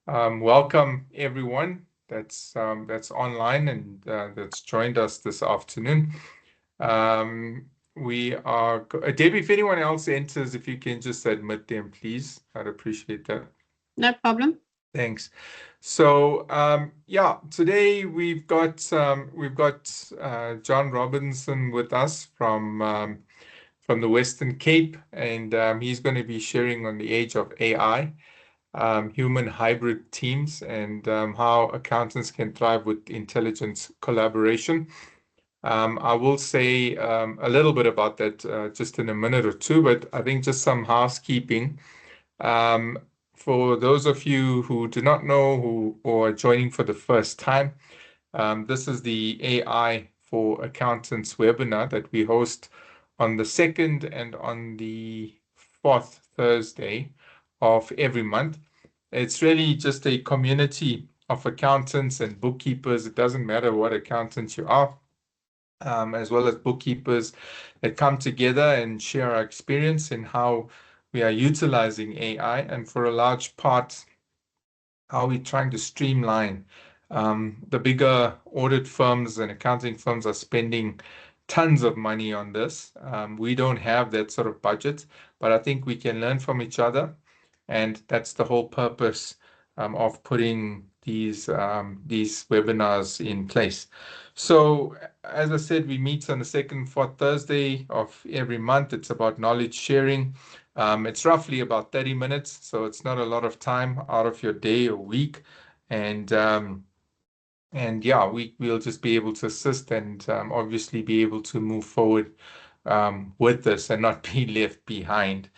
Welcome everyone that's online and that's joined us this afternoon. We are Debbie, if anyone else enters, if you can just admit them, please. I'd appreciate that. No problem. Thanks. So yeah, today we've got John Robinson with us from the Western Cape, and he's going to be sharing on the age of AI. Human hybrid teams and how accountants can thrive with intelligence collaboration. I will say a little bit about that just in a minute or two, but I think just some housekeeping. For those of you who do not know or are joining for the first time, this is the AI for Accountants webinar that we host on the 2nd and on the 4th Thursday of every month. It's really just a community of accountants and bookkeepers. It doesn't matter what accountants you are, as well as bookkeepers that come together and share our experience in how we are utilizing AI, and for a large part, how we're trying to streamline. The bigger audit firms and accounting firms are spending tons of money on this. We don't have that sort of budget, but I think we can learn from each other. And that's the whole purpose of putting these webinars in place. So, as I said, we meet on the 2nd, 4th Thursday of every month. It's about knowledge sharing. It's roughly about 30 minutes, so it's not a lot of time out of your day or week. And yeah, we'll just be able to assist and obviously be able to move forward with this and not be left behind.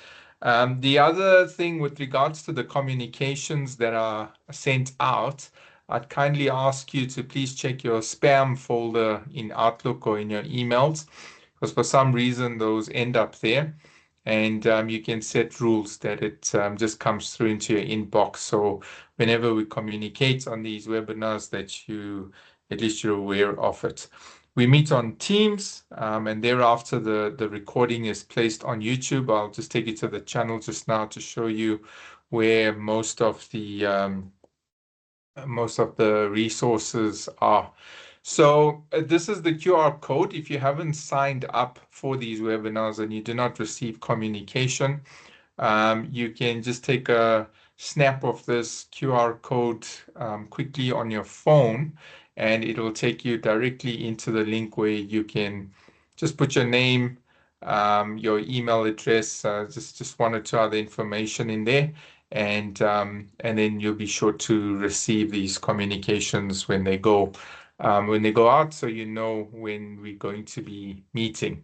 The other thing with regards to the communications that are sent out, I'd kindly ask you to please check your spam folder in Outlook or in your emails, because for some reason those end up there. And you can set rules that it just comes through into your inbox. So whenever we communicate on these webinars, that at least you're aware of it. We meet on Teams, and thereafter the recording is placed on YouTube. I'll just take you to the channel just now to show you where most of the resources are. So this is the QR code. If you haven't signed up for these webinars and you do not receive communication, you can just take a snap of this QR code quickly on your phone, and it will take you directly into the link where you can just put your name, your email address, just one or two other information in there, and then you'll be sure to receive these communications when they go out, so you know when we're going to be meeting.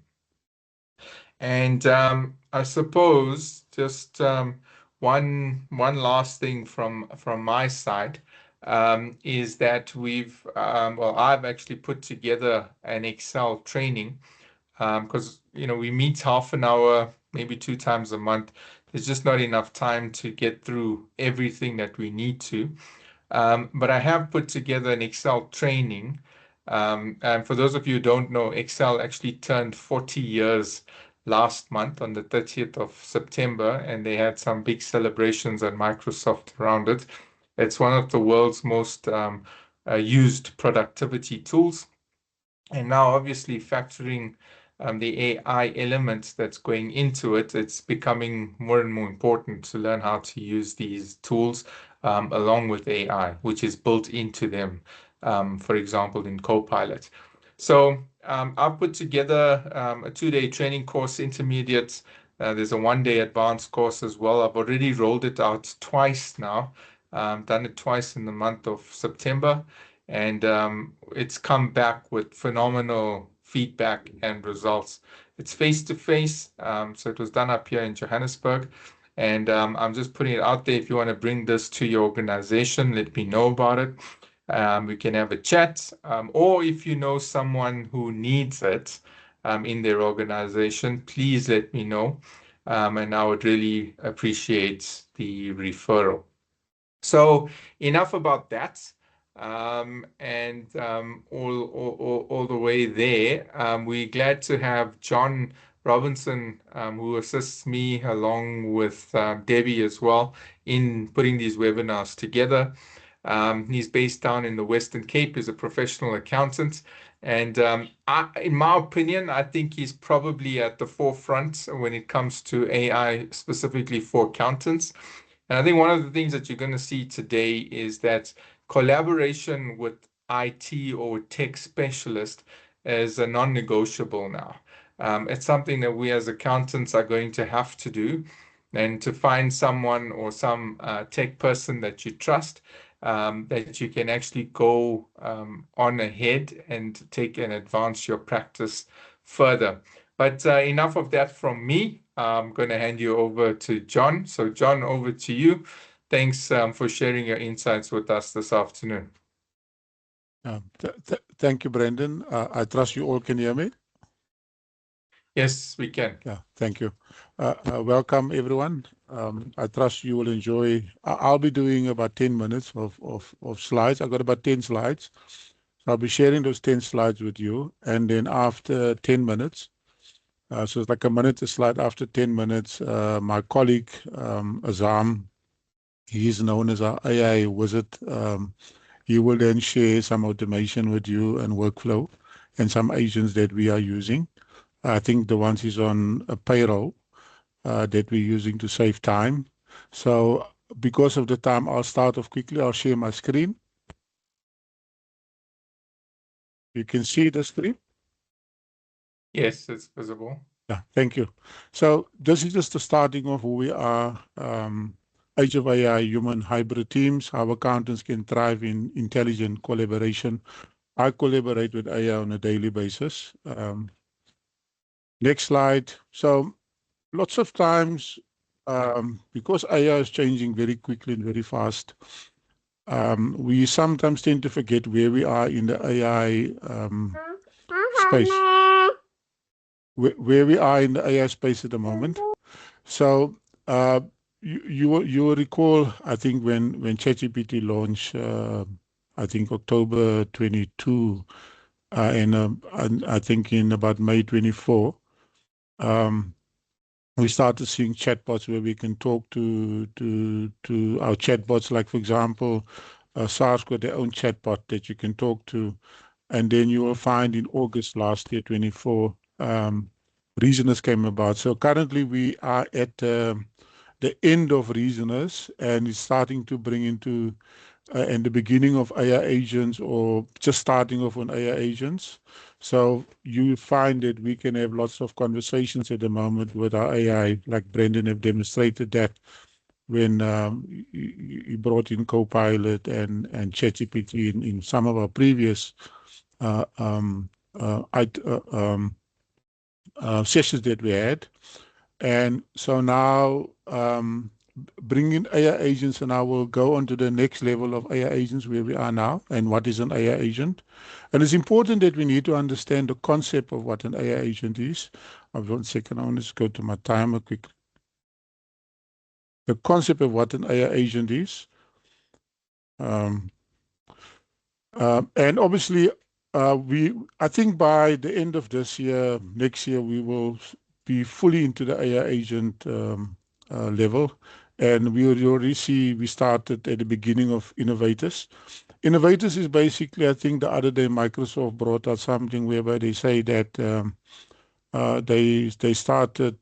And I suppose just one last thing from my side is that I've actually put together an Excel training, because we meet half an hour, maybe 2 times a month. There's just not enough time to get through everything that we need to. But I have put together an Excel training. And for those of you who don't know, Excel actually turned 40 years last month on the 30th of September, and they had some big celebrations at Microsoft around it. It's one of the world's most used productivity tools. And now, obviously, factoring the AI element that's going into it, it's becoming more and more important to learn how to use these tools along with AI, which is built into them, for example, in Copilot. So I've put together a 2-day training course, intermediate. There's a 1-day advanced course as well. I've already rolled it out twice now, done it twice in the month of September, and it's come back with phenomenal feedback and results. It's face-to-face, so it was done up here in Johannesburg, and I'm just putting it out there. If you want to bring this to your organization, let me know about it. We can have a chat, or if you know someone who needs it in their organization, please let me know, and I would really appreciate the referral. So enough about that, and all the way there. We're glad to have John Robinson, who assists me along with Debbie as well in putting these webinars together. He's based down in the Western Cape. He's a professional accountant. And in my opinion, I think he's probably at the forefront when it comes to AI specifically for accountants. And I think one of the things that you're going to see today is that collaboration with IT or tech specialist is a non-negotiable now. It's something that we as accountants are going to have to do, and to find someone or some tech person that you trust, that you can actually go on ahead and take and advance your practice further. But enough of that from me. I'm going to hand you over to John. So John, over to you. Thanks for sharing your insights with us this afternoon. Thank you, Brendan. I trust you all can hear me. Yes, we can. Yeah, thank you. Welcome, everyone. I trust you will enjoy. I'll be doing about 10 minutes of slides. I've got about 10 slides. So I'll be sharing those 10 slides with you. And then after 10 minutes, so it's like a minute a slide. After 10 minutes, my colleague, Azam, he's known as our AI wizard. He will then share some automation with you and workflow and some agents that we are using. I think the ones is on a payroll that we're using to save time. So because of the time, I'll start off quickly. I'll share my screen. You can see the screen? Yes, it's visible. Yeah, thank you. So this is just the starting of who we are. Age of AI, human hybrid teams. Our accountants can thrive in intelligent collaboration. I collaborate with AI on a daily basis. Next slide. So lots of times, because AI is changing very quickly and very fast, we sometimes tend to forget where we are in the AI space. Where we are in the AI space at the moment. So you will recall, I think when ChatGPT launched, I think October 22, and I think in about May 24, we started seeing chatbots where we can talk to our chatbots. Like for example, SARS got their own chatbot that you can talk to, and then you will find in August last year, 24, reasoners came about. So currently we are at the end of reasoners, and it's starting to bring into and the beginning of AI agents, or just starting off on AI agents. So you find that we can have lots of conversations at the moment with our AI, like Brendan have demonstrated that when he brought in Copilot and ChatGPT in some of our previous sessions that we had. And so now bringing AI agents, and I will go on to the next level of AI agents where we are now and what is an AI agent. And it's important that we need to understand the concept of what an AI agent is. 1 second, I want to just go to my timer quickly. The concept of what an AI agent is. And obviously, I think by the end of this year, next year, we will be fully into the AI agent level. And we already see, we started at the beginning of Innovators. Innovators is basically, I think the other day, Microsoft brought out something whereby they say that they started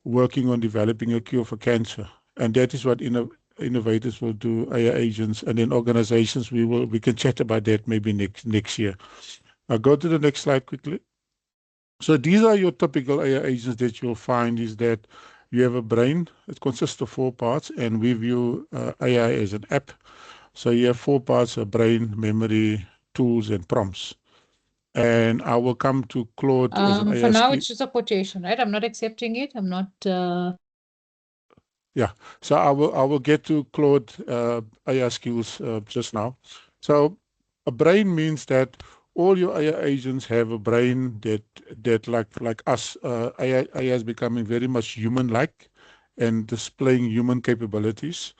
working on developing a cure for cancer. And that is what Innovators will do, AI agents, and then organizations, we can chat about that maybe next year. I'll go to the next slide quickly. So these are your typical AI agents that you'll find is that you have a brain. It consists of 4 parts, and we view AI as an app. So you have 4 parts: a brain, memory, tools, and prompts. And I will come to Claude as an AI. For now, it's just a quotation, right? I'm not accepting it. I'm not. Yeah, so I will get to Claude AI skills just now. So a brain means that all your AI agents have a brain that like us, AI is becoming very much human-like and displaying human capabilities.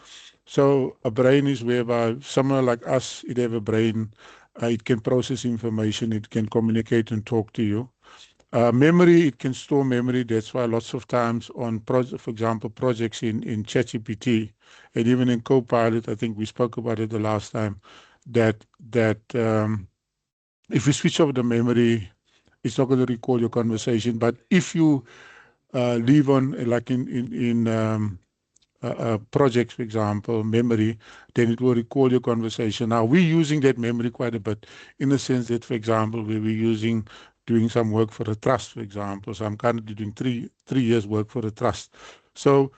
So a brain is whereby someone like us, it have a brain, it can process information, it can communicate and talk to you. Memory, it can store memory. That's why lots of times on, for example, projects in ChatGPT and even in Copilot, I think we spoke about it the last time, that if you switch off the memory, it's not going to recall your conversation. But if you leave on, like in projects, for example, memory, then it will recall your conversation. Now, we're using that memory quite a bit in the sense that, for example, we were doing some work for a trust, for example. So I'm currently doing three years work for a trust. So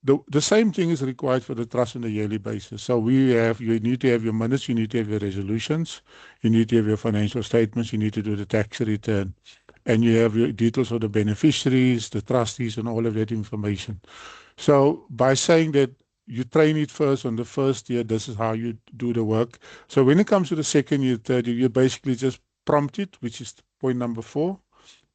the same thing is required for the trust on a yearly basis. So you need to have your minutes, you need to have your resolutions, you need to have your financial statements, you need to do the tax return, and you have your details of the beneficiaries, the trustees, and all of that information. So by saying that you train it first on the first year, this is how you do the work. So when it comes to the second year, third year, you basically just prompt it, which is point number 4.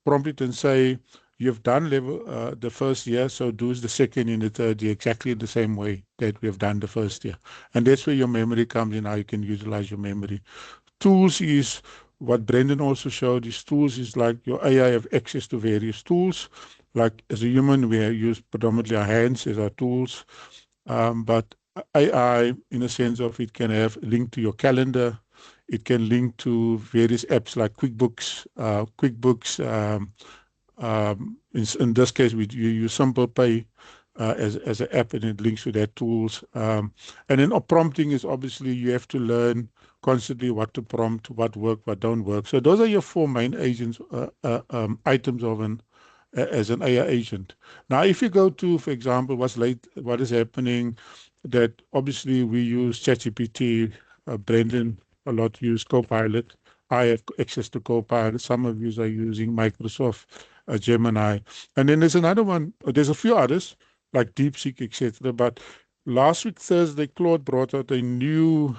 Prompt it and say, you've done the first year, so do the second and the third year exactly the same way that we have done the first year. And that's where your memory comes in, how you can utilize your memory. Tools is what Brendan also showed. These tools is like your AI have access to various tools. Like as a human, we use predominantly our hands as our tools. But AI, in a sense of it can have link to your calendar. It can link to various apps like QuickBooks. In this case, you use SimplePay as an app, and it links to that tools. And then prompting is obviously you have to learn constantly what to prompt, what work, what don't work. So those are your 4 main agents, items of as an AI agent. Now, if you go to, for example, what is happening, that obviously we use ChatGPT, Brendan a lot use Copilot. I have access to Copilot. Some of you are using Microsoft Gemini. And then there's another one, there's a few others, like DeepSeek, etc. But last week, Thursday, Claude brought out a new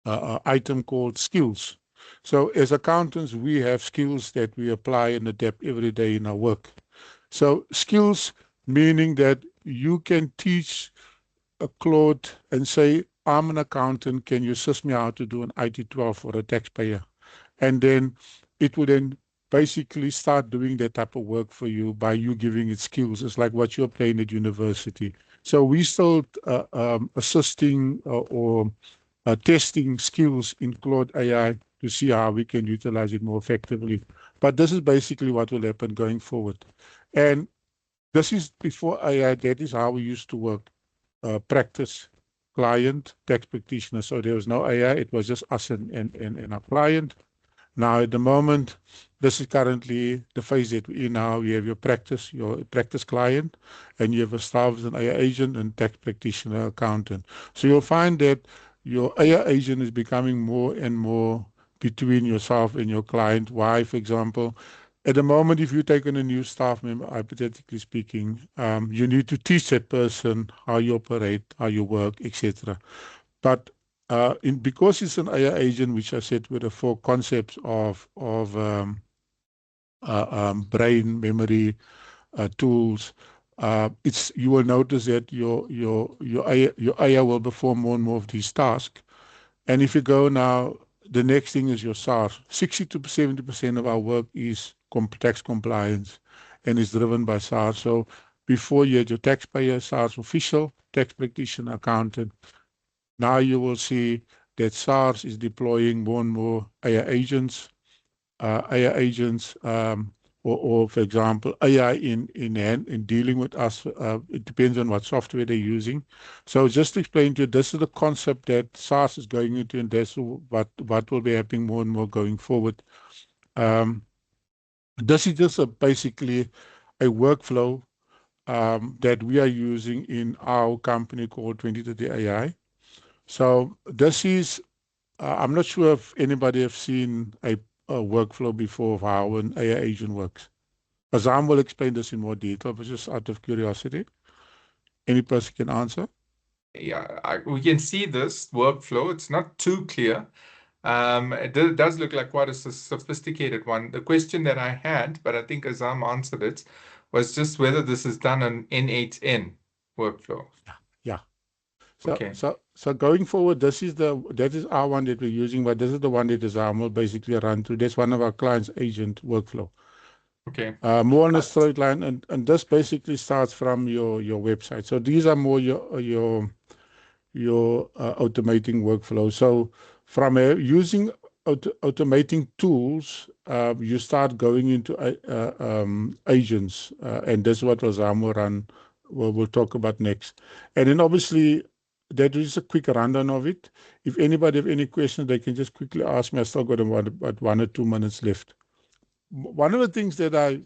item called skills. So as accountants, we have skills that we apply and adapt every day in our work. So skills meaning that you can teach a Claude and say, I'm an accountant, can you assist me how to do an IT-12 for a taxpayer? And then it would then basically start doing that type of work for you by you giving it skills. It's like what you're playing at university. So we still assisting or testing skills in Claude AI to see how we can utilize it more effectively. But this is basically what will happen going forward. And this is before AI, that is how we used to work. Practice, client, tax practitioner. So there was no AI, it was just us and our client. Now at the moment, this is currently the phase that we're in now. You have your practice client, and you have a staff as an AI agent and tax practitioner accountant. So you'll find that your AI agent is becoming more and more between yourself and your client. Why, for example, at the moment, if you take on a new staff member, hypothetically speaking, you need to teach that person how you operate, how you work, etc. But because it's an AI agent, which I said with the 4 concepts of brain, memory, tools, you will notice that your AI will perform more and more of these tasks. And if you go now, the next thing is your SARS. 60 to 70% of our work is tax compliance and is driven by SARS. So before you had your taxpayer, SARS official, tax practitioner, accountant. Now you will see that SARS is deploying more and more AI agents, or for example, AI in dealing with us. It depends on what software they're using. So just to explain to you, this is the concept that SaaS is going into, and that's what will be happening more and more going forward. This is just basically a workflow that we are using in our company called 2030 AI. So this is, I'm not sure if anybody have seen a workflow before of how an AI agent works. Azam will explain this in more detail, but just out of curiosity, any person can answer. Yeah, we can see this workflow. It's not too clear. It does look like quite a sophisticated one. The question that I had, but I think Azam answered it, was just whether this is done on N8N workflow. Yeah. Okay. So going forward, that is our one that we're using, but this is the one that Zamo basically run through. That's one of our clients' agent workflow. Okay. More on a straight line, and this basically starts from your website. So these are more your automating workflow. So from using automating tools, you start going into agents, and that's what Osamo run. We'll talk about next. And then obviously that is a quick rundown of it. If anybody have any questions, they can just quickly ask me. I still got about 1 or 2 minutes left. One of the things that I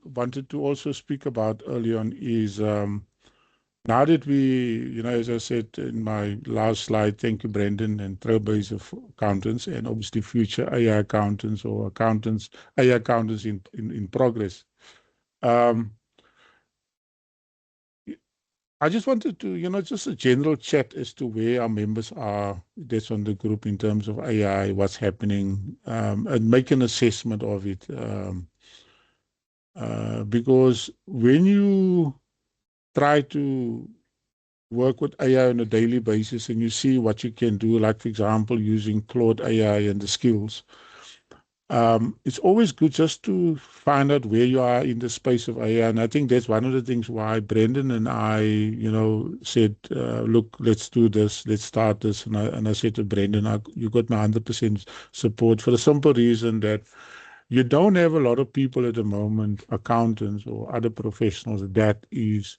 wanted to also speak about early on is now that we, as I said in my last slide, thank you, Brendan, and Trailblazer of accountants, and obviously future AI accountants or accountants, AI accountants in progress. I just wanted to, just a general chat as to where our members are, that's on the group in terms of AI, what's happening, and make an assessment of it. Because when you try to work with AI on a daily basis and you see what you can do, like, for example, using Claude AI and the skills, it's always good just to find out where you are in the space of AI. And I think that's one of the things why Brendan and I, said, look, let's do this, let's start this. And I said to Brendan, you got my 100% support for the simple reason that you don't have a lot of people at the moment, accountants or other professionals, that is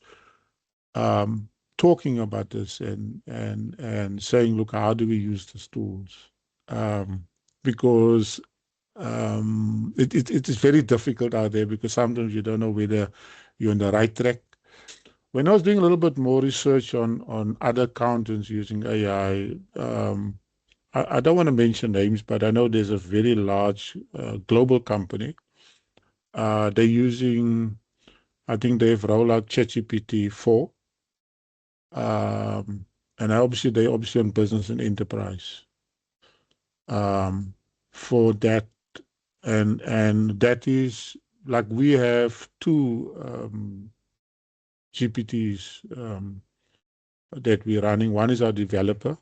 talking about this and saying, look, how do we use these tools? Because it is very difficult out there, because sometimes you don't know whether you're on the right track. When I was doing a little bit more research on other accountants using AI, I don't want to mention names, but I know there's a very large global company. They're using, I think they've rolled out ChatGPT 4. And they're obviously on business and enterprise for that. And that is like, we have two GPTs that we're running. One is our developer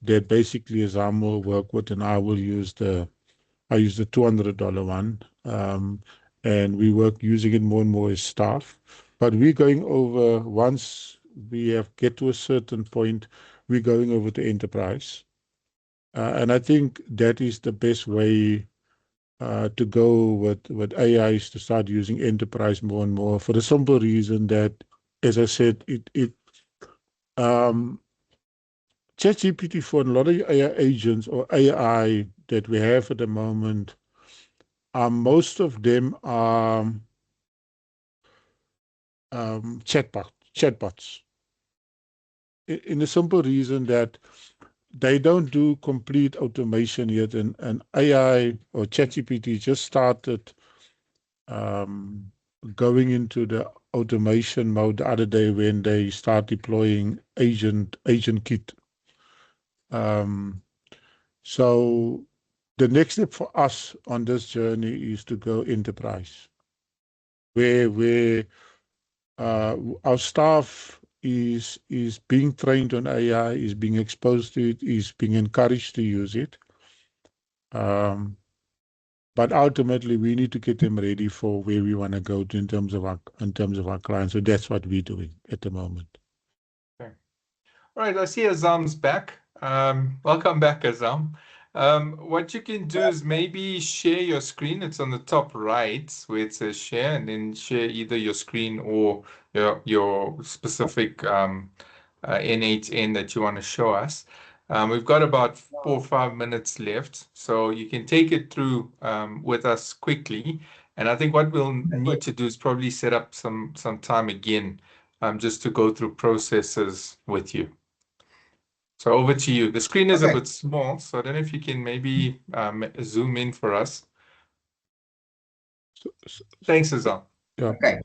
that basically is I will work with, and I use the $200 one. And we work using it more and more as staff. But we're going over, once we get to a certain point, we're going over to enterprise. And I think that is the best way to go with AI, is to start using enterprise more and more, for the simple reason that, as I said, ChatGPT, for a lot of AI agents or AI that we have at the moment, most of them are chatbots. In the simple reason that they don't do complete automation yet, and AI or ChatGPT just started going into the automation mode the other day when they start deploying agent kit. So the next step for us on this journey is to go enterprise, where our staff is being trained on AI, is being exposed to it, is being encouraged to use it. But ultimately, we need to get them ready for where we want to go to in terms of our clients. So that's what we're doing at the moment. Okay. All right, I see Azam's back. Welcome back, Azam. What you can do is maybe share your screen. It's on the top right where it says share, and then share either your screen or your specific N8N that you want to show us. We've got about 4 or 5 minutes left, so you can take it through with us quickly. And I think what we'll need to do is probably set up some time again, just to go through processes with you. So over to you. The screen is a bit small, so I don't know if you can maybe zoom in for us. Thanks, Azam. Yeah. Okay.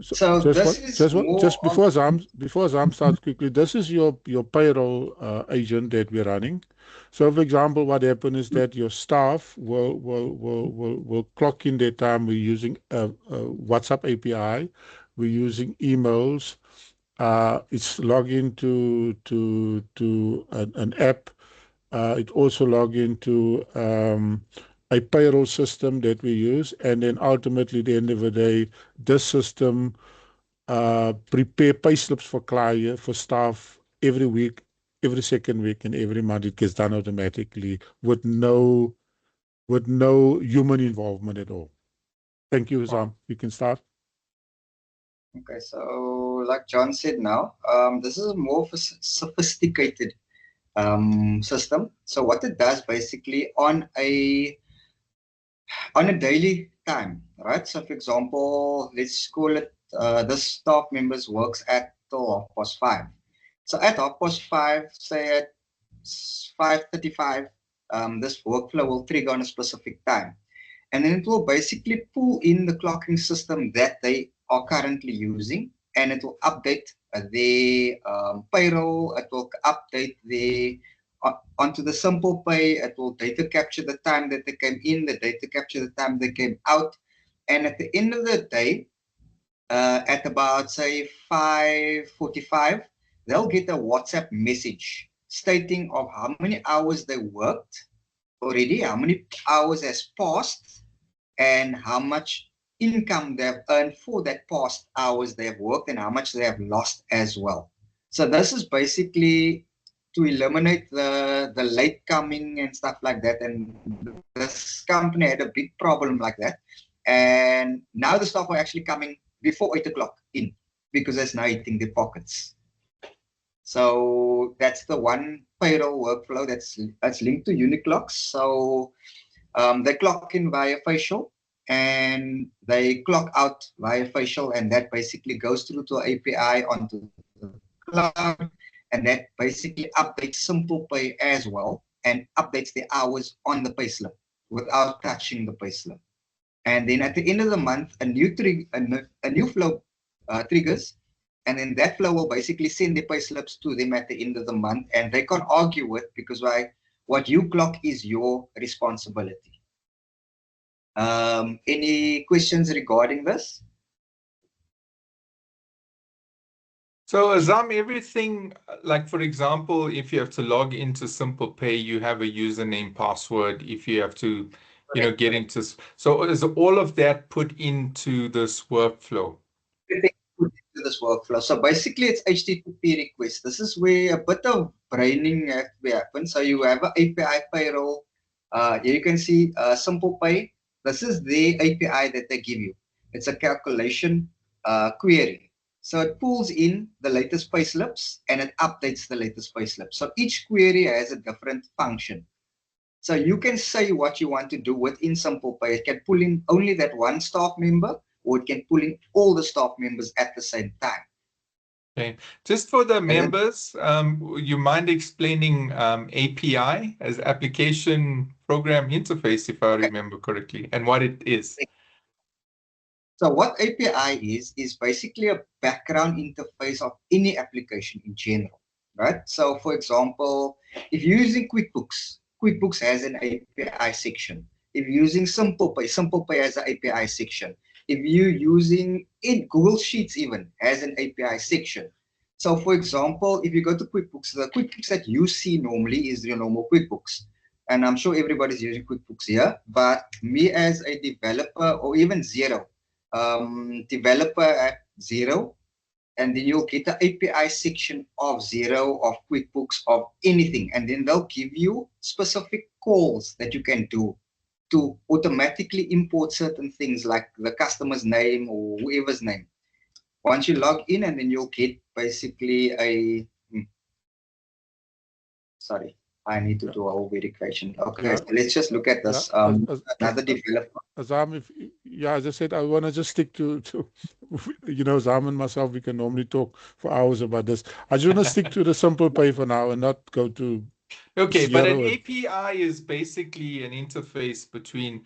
So just before Zam starts quickly, this is your payroll agent that we're running. So, for example, what happens is that your staff will clock in their time. We're using a WhatsApp API. We're using emails, it's log into an app. It also log into a payroll system that we use, and then ultimately, at the end of the day, this system prepare payslips for client, for staff every week, every second week, and every month. It gets done automatically with no human involvement at all. Thank you, Azam. You can start. Okay, so like John said now, this is a more of a sophisticated system. So what it does basically on a daily time, right? So for example, let's call it this staff members works at till 5:30. So at 5:30, say at 5:35, this workflow will trigger on a specific time. And then it will basically pull in the clocking system that they are currently using, and it will update the payroll. It will update the onto the SimplePay. It will data capture the time that they came in, the data capture the time they came out, and at the end of the day, at about say 5:45, they'll get a WhatsApp message stating of how many hours they worked already, how many hours has passed, and how much income they've earned for that past hours they have worked, and how much they have lost as well. So this is basically to eliminate the late coming and stuff like that. And this company had a big problem like that. And now the staff are actually coming before 8 o'clock in, because it's now hitting their pockets. So that's the one payroll workflow that's linked to Uniclocks. So they clock in via facial, and they clock out via facial, and that basically goes through to API onto the cloud, and that basically updates SimplePay as well, and updates the hours on the payslip without touching the payslip. And then at the end of the month, a new flow triggers, and then that flow will basically send the payslips to them at the end of the month, and they can't argue with, because what you clock is your responsibility. Any questions regarding this? So Azam, everything, like for example, if you have to log into SimplePay, you have a username, password. If you have to, get into, so is all of that put into this workflow? Everything put into this workflow. So basically, it's HTTP request. This is where a bit of braining has to happen. So you have an API payroll. Here you can see SimplePay. This is the API that they give you. It's a calculation query. So it pulls in the latest payslips and it updates the latest payslips. So each query has a different function. So you can say what you want to do within SimplePay. It can pull in only that one staff member, or it can pull in all the staff members at the same time. Okay. Just for the members, you mind explaining API as application program interface, if I remember correctly, and what it is? So what API is basically a background interface of any application in general, right? So for example, if you're using QuickBooks, QuickBooks has an API section. If you're using SimplePay, SimplePay has an API section. If you're using Google Sheets even has an API section. So for example, if you go to QuickBooks, the QuickBooks that you see normally is your normal QuickBooks. And I'm sure everybody's using QuickBooks here, but me as a developer, or even Zero, developer at Zero, and then you'll get the API section of Zero, of QuickBooks, of anything, and then they'll give you specific calls that you can do to automatically import certain things like the customer's name or whoever's name. Once you log in, and then you'll get basically a sorry, I need to do a whole verification. Okay, so let's just look at this. Another developer. Azam, as I said, I want to just stick to Azam and myself, we can normally talk for hours about this. I just want to stick to the SimplePay for now and not go to Okay, but an API is basically an interface between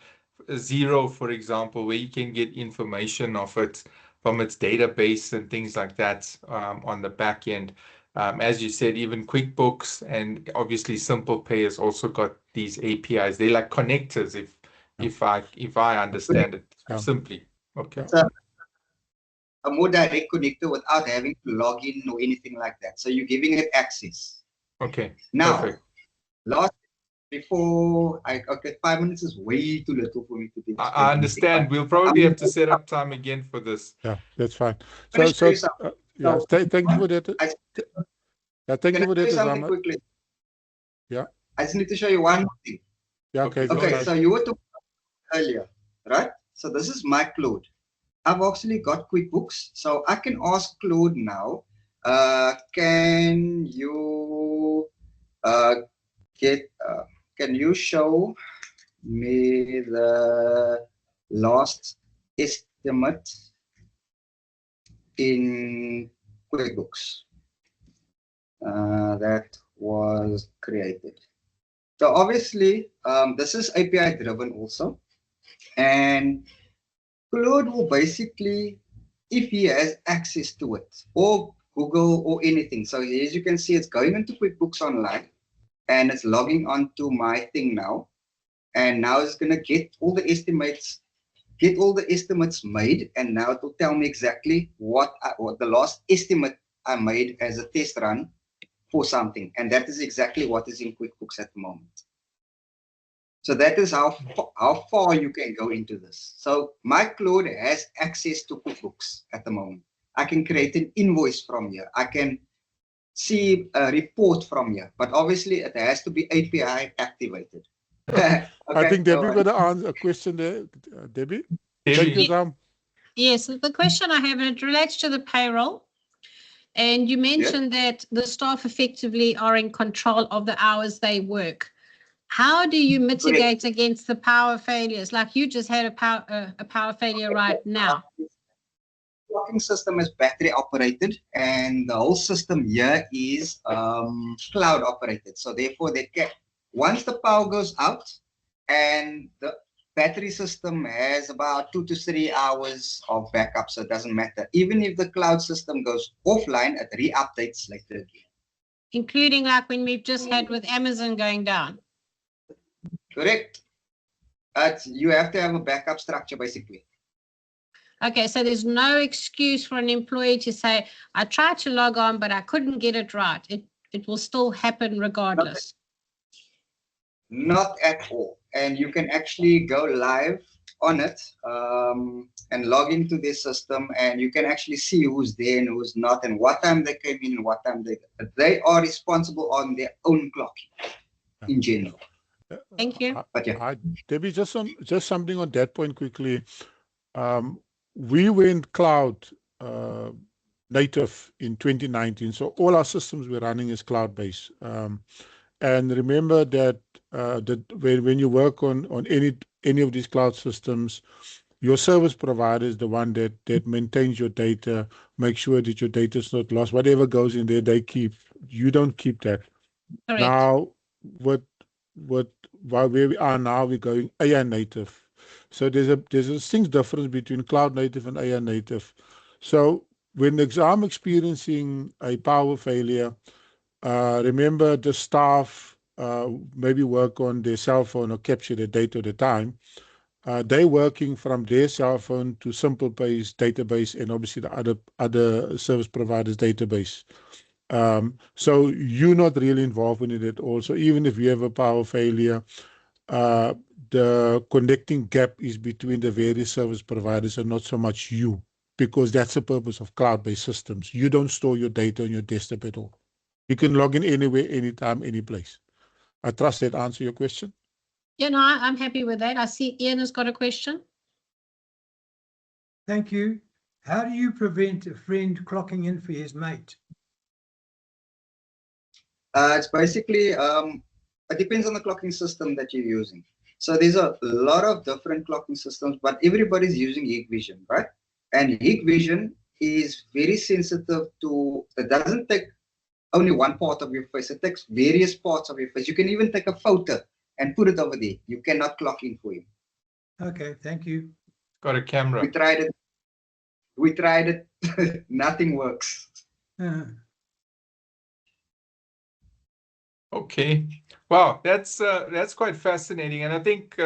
Zero, for example, where you can get information of it from its database and things like that on the back end. As you said, even QuickBooks and obviously SimplePay has also got these APIs. They're like connectors, if I understand it simply. Okay. a more direct connector without having to log in or anything like that. So you're giving it access. Okay. Now, Perfect. Okay, 5 minutes is way too little for me to do. I understand. We'll probably have to set up time again for this. Yeah, that's fine. Can I So, show you something? yeah, thank you for that. Yeah, thank Can you I for show that, you something Azama. quickly? Yeah. I just need to show you one more thing. Yeah, okay. Okay, go Okay, ahead. so you were talking earlier, right? So this is my Claude. I've actually got QuickBooks, so I can ask Claude now, can you can you show me the last estimate in QuickBooks that was created? So obviously, this is API driven also, and Claude will basically, if he has access to it, or Google or anything. So as you can see, it's going into QuickBooks Online, and it's logging onto my thing now. And now it's going to get all the estimates made, and now it will tell me exactly what the last estimate I made as a test run for something. And that is exactly what is in QuickBooks at the moment. So that is how far you can go into this. So my Claude has access to QuickBooks at the moment. I can create an invoice from here. I can see a report from here, but obviously it has to be API activated. Okay, I think Debbie got to answer a question there. Debbie? Thank you, Zam. Yes, the question I have, and it relates to the payroll. And you mentioned that the staff effectively are in control of the hours they work. How do you mitigate against the power failures? Like you just had a power failure right now. The clocking system is battery operated, and the whole system here is cloud operated. So therefore, once the power goes out, and the battery system has about 2 to 3 hours of backup, so it doesn't matter. Even if the cloud system goes offline, it re-updates later again. Including like when we've just had with Amazon going down. Correct. You have to have a backup structure, basically. Okay, so there's no excuse for an employee to say, I tried to log on, but I couldn't get it right. It will still happen regardless. Not at all. And you can actually go live on it and log into this system, and you can actually see who's there and who's not, and what time they came in and what time they are responsible on their own clocking in general. Thank you. But yeah. Debbie, just something on that point quickly. We went cloud native in 2019, so all our systems we're running is cloud-based. And remember that when you work on any of these cloud systems, your service provider is the one that maintains your data, makes sure that your data is not lost. Whatever goes in there, they keep. You don't keep that. Correct. Now, where we are now, we're going AI native. So there's a distinct difference between cloud native and AI native. So when I'm experiencing a power failure, remember the staff maybe work on their cell phone or capture the data at a time. They're working from their cell phone to SimplePay's database and obviously the other service providers' database. So you're not really involved in it at all. So even if you have a power failure, the connecting gap is between the various service providers and not so much you, because that's the purpose of cloud-based systems. You don't store your data on your desktop at all. You can log in anywhere, anytime, any place. I trust that answer your question. Yeah, no, I'm happy with that. I see Ian has got a question. Thank you. How do you prevent a friend clocking in for his mate? It's basically, it depends on the clocking system that you're using. So there's a lot of different clocking systems, but everybody's using Hikvision, right? And Hikvision is very sensitive to, it doesn't take only one part of your face, it takes various parts of your face. You can even take a photo and put it over there. You cannot clock in for him. Okay, thank you. Got a camera. We tried it, nothing works. Okay, wow, that's quite fascinating, and I think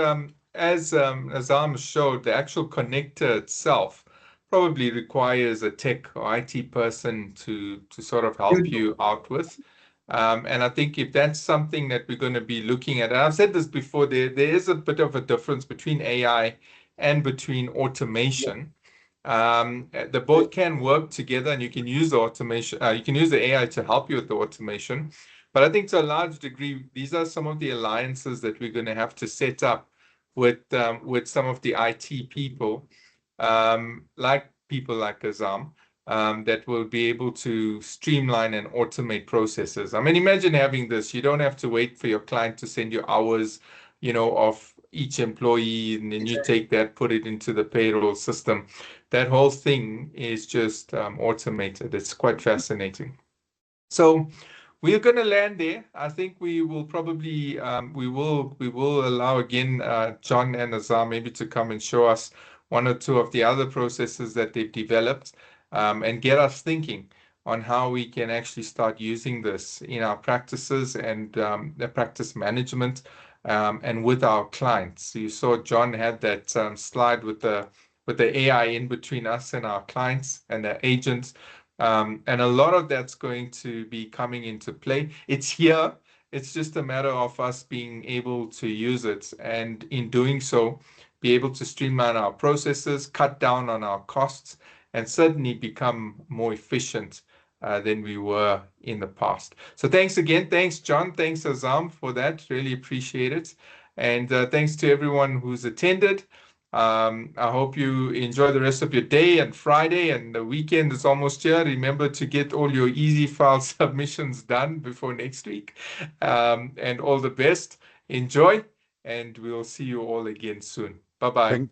as Azam showed, the actual connector itself probably requires a tech or IT person to sort of help you out with. And I think if that's something that we're going to be looking at, and I've said this before, there is a bit of a difference between AI and between automation. The both can work together, and you can use the automation, you can use the AI to help you with the automation. But I think to a large degree, these are some of the alliances that we're going to have to set up with some of the IT people, like people like Azam, that will be able to streamline and automate processes. I mean, imagine having this. You don't have to wait for your client to send you hours, of each employee, and then you take that, put it into the payroll system. That whole thing is just automated. It's quite fascinating. So we are going to land there. I think we will probably we will allow again John and Azam maybe to come and show us one or two of the other processes that they've developed, and get us thinking on how we can actually start using this in our practices and the practice management, and with our clients. You saw John had that slide with the AI in between us and our clients and their agents. And a lot of that's going to be coming into play. It's here. It's just a matter of us being able to use it, and in doing so, be able to streamline our processes, cut down on our costs, and certainly become more efficient than we were in the past. So thanks again. Thanks, John. Thanks, Azam, for that. Really appreciate it. And thanks to everyone who's attended. I hope you enjoy the rest of your day and Friday, and the weekend is almost here. Remember to get all your easy file submissions done before next week. And all the best. Enjoy, and we'll see you all again soon. Bye-bye.